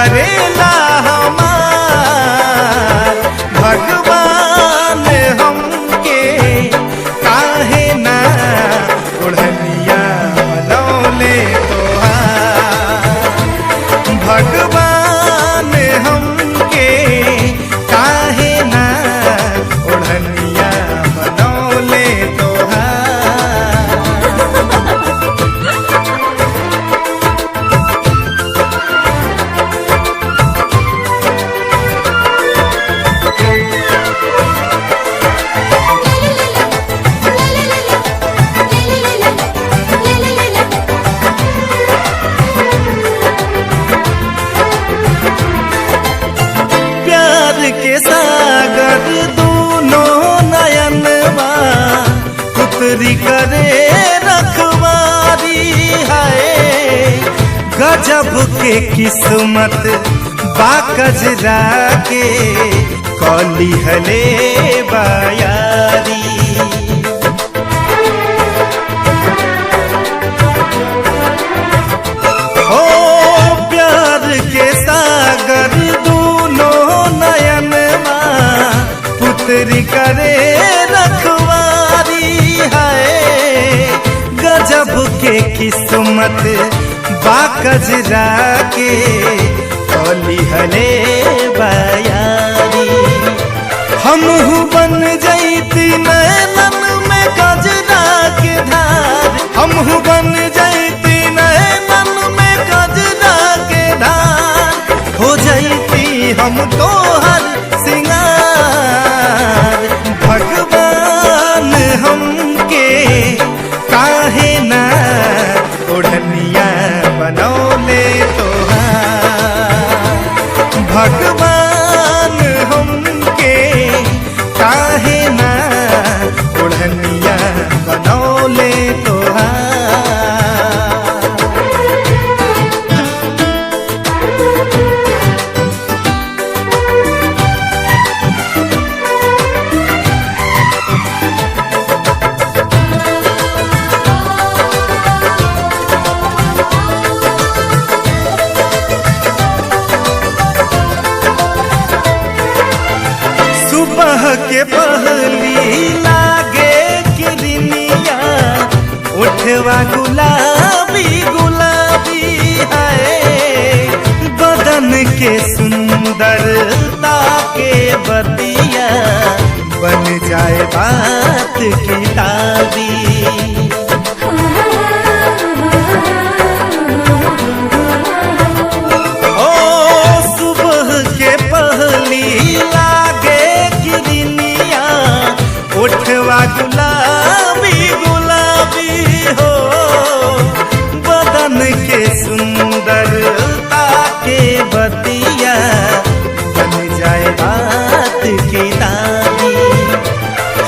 करेला हमार भगवान हमके काहे ना ओढ़निया बनौले तोहार भगवान हमके काहे ना ओढ़निया बनौले तोहार। प्यार के सागर दोनों नयनवा पुत्री करे रखवारी है गजब के किस्मत बाकजरा के कली हले बायारी। ओ प्यार के सागर पुत्री करे रखवारी है गजब के किस्मत बाकजरा के कली हले बयारी। हमहू बन जैती नैनन में गजरा के धार हमहू बन जैती नैनन में गजरा के धार हो जैती हम तोहर सिंगार भगवान हमके काहे ना ओढ़निया बनौले तोहार भगवान हमके काहे ना ओढ़निया बनौले तोहार। सुबह के पहली लागे किरनिया उठवा गुलाबी गुलाबी है बदन के सुंदरता के बतिया बन जाए बात की दादी। ओ सुबह के पहली उठवा गुलाबी गुलाबी हो बदन के सुंदरता के बतिया बन जाए बात की दादी।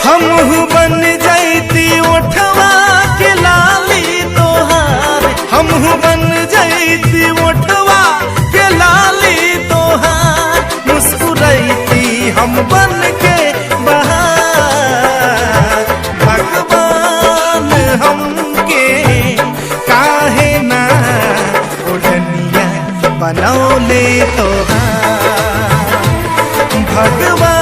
हमहू बन जैती उठवा के लाली तोहार हमहू बन जैती उठवा के लाली तोहार मुस्कुराती हम बन के भगवान हमके काहे ना ओढ़निया बनौले तोहार भगवान